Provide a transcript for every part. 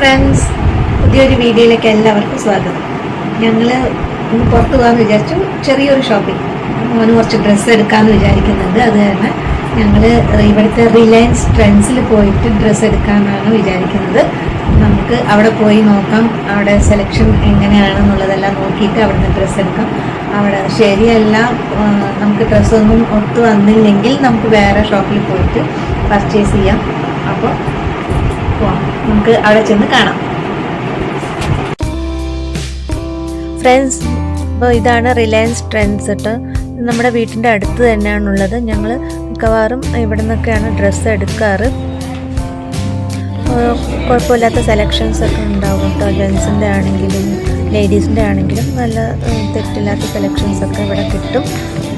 Friends, പുതിയൊരു വീഡിയോയിലേക്ക് എല്ലാവർക്കും സ്വാഗതം. ഞങ്ങൾ ഒന്ന് പുറത്ത് പോകാമെന്ന് വിചാരിച്ചു. ചെറിയൊരു ഷോപ്പിംഗ്, മോന് കുറച്ച് ഡ്രസ്സ് എടുക്കാമെന്ന് വിചാരിക്കുന്നുണ്ട്. അത് കാരണം ഞങ്ങൾ ഇവിടുത്തെ റിലയൻസ് ട്രെൻഡ്സിൽ പോയിട്ട് ഡ്രസ്സ് എടുക്കാമെന്നാണ് വിചാരിക്കുന്നത്. നമുക്ക് അവിടെ പോയി നോക്കാം, അവിടെ സെലക്ഷൻ എങ്ങനെയാണെന്നുള്ളതെല്ലാം നോക്കിയിട്ട് അവിടെ നിന്ന് ഡ്രസ്സ് എടുക്കാം. അവിടെ ശരിയല്ല, നമുക്ക് ഡ്രസ്സൊന്നും ഒത്തു വന്നില്ലെങ്കിൽ നമുക്ക് വേറെ ഷോപ്പിൽ പോയിട്ട് പർച്ചേസ് ചെയ്യാം. അപ്പോൾ നമുക്ക് അവിടെ ചെന്ന് കാണാം. ഫ്രണ്ട്സ്, അപ്പോൾ ഇതാണ് റിലയൻസ് ട്രെൻഡ്സ് കേട്ടോ. നമ്മുടെ വീട്ടിൻ്റെ അടുത്ത് തന്നെയാണുള്ളത്. ഞങ്ങൾ മിക്കവാറും ഇവിടെ നിന്നൊക്കെയാണ് ഡ്രസ്സ് എടുക്കാറ്. കുഴപ്പമില്ലാത്ത സെലക്ഷൻസ് ഒക്കെ ഉണ്ടാവും കേട്ടോ. ജെൻസിൻ്റെ ആണെങ്കിലും ലേഡീസിൻ്റെ ആണെങ്കിലും നല്ല തെറ്റില്ലാത്ത സെലക്ഷൻസ് ഒക്കെ ഇവിടെ കിട്ടും.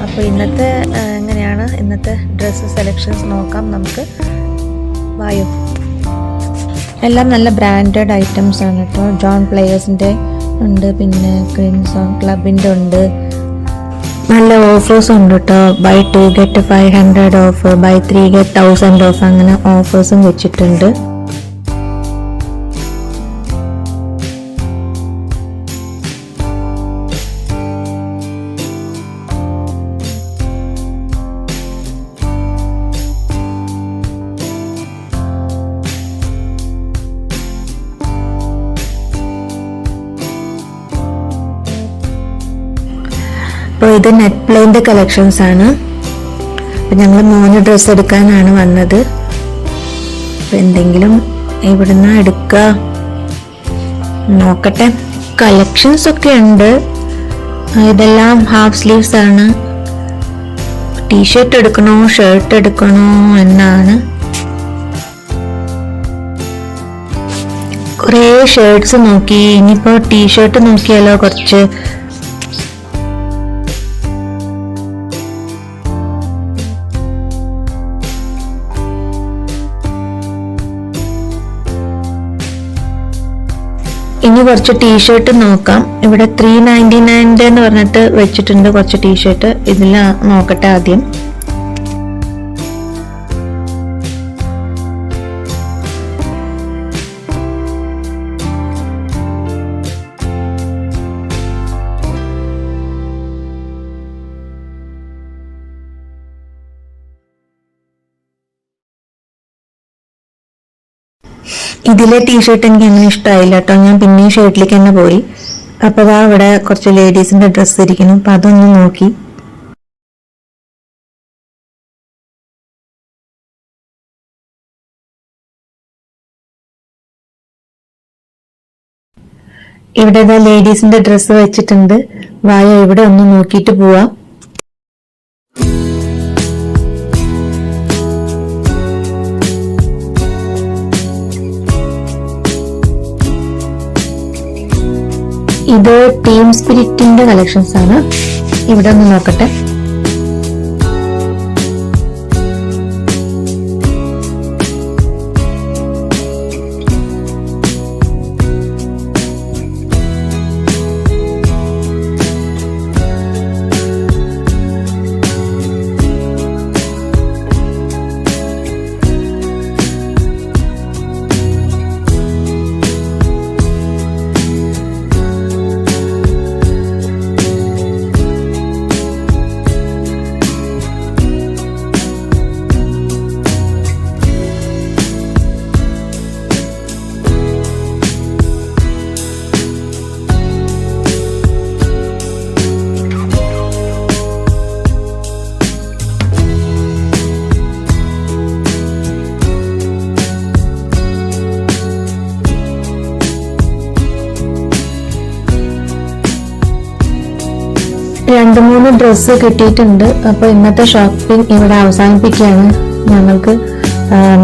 അപ്പോൾ ഇന്നത്തെ എങ്ങനെയാണ് ഇന്നത്തെ ഡ്രസ്സ് സെലക്ഷൻസ് നോക്കാം നമുക്ക്. വായു എല്ലാം നല്ല ബ്രാൻഡഡ് ഐറ്റംസ് ആണ് കേട്ടോ. ജോൺ പ്ലേയേഴ്സിൻ്റെ ഉണ്ട്, പിന്നെ ക്രിംസൺ ക്ലബിൻ്റെ ഉണ്ട്. നല്ല ഓഫേഴ്സ് ഉണ്ട് കേട്ടോ. Buy 2 get 500 off, buy 3 get 1000 off, അങ്ങനെ ഓഫേഴ്സും വെച്ചിട്ടുണ്ട്. അപ്പോൾ ഇത് നെറ്റ് പ്ലെയിൻ്റെ കളക്ഷൻസ് ആണ്. അപ്പം ഞങ്ങൾ 3 ഡ്രസ്സ് എടുക്കാനാണ് വന്നത്. അപ്പം എന്തെങ്കിലും എവിടുന്ന എടുക്കുക നോക്കട്ടെ. കളക്ഷൻസ് ഒക്കെ ഉണ്ട്. ഇതെല്ലാം ഹാഫ് സ്ലീവ്സ് ആണ്. ടീഷർട്ട് എടുക്കണോ ഷർട്ട് എടുക്കണോ എന്നാണ്. കുറേ ഷർട്ട്സ് നോക്കി. ഇനിയിപ്പോൾ ടീഷർട്ട് നോക്കിയാലോ കുറച്ച്. ഇനി കുറച്ച് ടീഷർട്ട് നോക്കാം. ഇവിടെ 399 എന്ന് പറഞ്ഞിട്ട് വെച്ചിട്ടുണ്ട് കുറച്ച് ടീഷർട്ട്. ഇതിൽ നോക്കട്ടെ ആദ്യം. ഇതിലെ ടീഷർട്ട് എനിക്ക് അങ്ങനെ ഇഷ്ടമായില്ല കേട്ടോ. ഞാൻ പിന്നെയും ഷർട്ടിലേക്ക് തന്നെ പോയി. അപ്പോൾ അവിടെ കുറച്ച് ലേഡീസിന്റെ ഡ്രസ്സ് ഇരിക്കുന്നു. അപ്പം അതൊന്ന് നോക്കി. ഇവിടെ ലേഡീസിന്റെ ഡ്രസ്സ് വെച്ചിട്ടുണ്ട്. വായ ഇവിടെ ഒന്ന് നോക്കിയിട്ട് പോവാം. ഇത് ടീം സ്പിരിറ്റിന്റെ കളക്ഷൻസ് ആണ്. ഇവിടെ ഒന്ന് നോക്കട്ടെ. രണ്ട് 3 ഡ്രസ്സ് കിട്ടിയിട്ടുണ്ട്. അപ്പോൾ ഇന്നത്തെ ഷോപ്പിംഗ് ഇവിടെ അവസാനിപ്പിക്കുകയാണ്. ഞങ്ങൾക്ക്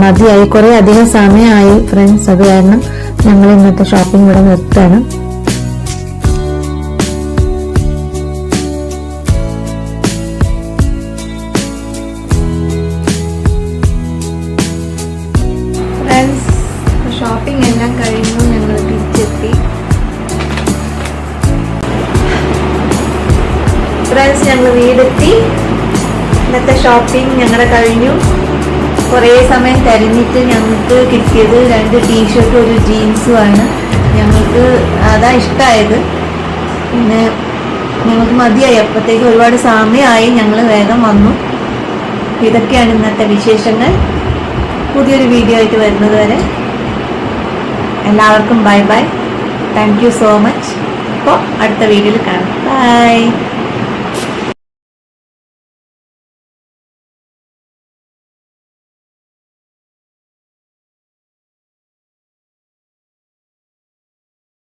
മതിയായി, കുറേ അധികം സമയമായി ഫ്രണ്ട്സ്. അത് കാരണം ഞങ്ങൾ ഇന്നത്തെ ഷോപ്പിംഗ് ഇവിടെ നിർത്തുകയാണ്. ഫ്രണ്ട്സ്, ഷോപ്പിംഗ് എല്ലാം കഴിഞ്ഞു. ഞങ്ങൾ തിരിച്ചെത്തി. ഫ്രണ്ട്സ്, ഞങ്ങൾ വീടെത്തി. ഇന്നത്തെ ഷോപ്പിംഗ് ഞങ്ങളുടെ കഴിഞ്ഞു. കുറേ സമയം തിരഞ്ഞിട്ട് ഞങ്ങൾക്ക് കിട്ടിയത് 2 ടീഷർട്ടും ഒരു ജീൻസുമാണ്. ഞങ്ങൾക്ക് അതാ ഇഷ്ടമായത്. പിന്നെ ഞങ്ങൾക്ക് മതിയായി, അപ്പോഴത്തേക്ക് ഒരുപാട് സമയമായി, ഞങ്ങൾ വേഗം വന്നു. ഇതൊക്കെയാണ് ഇന്നത്തെ വിശേഷങ്ങൾ. പുതിയൊരു വീഡിയോ ആയിട്ട് വരുന്നത് വരെ എല്ലാവർക്കും bye bye. Thank you so much. അപ്പോൾ അടുത്ത വീഡിയോയിൽ കാണാം. ബൈ.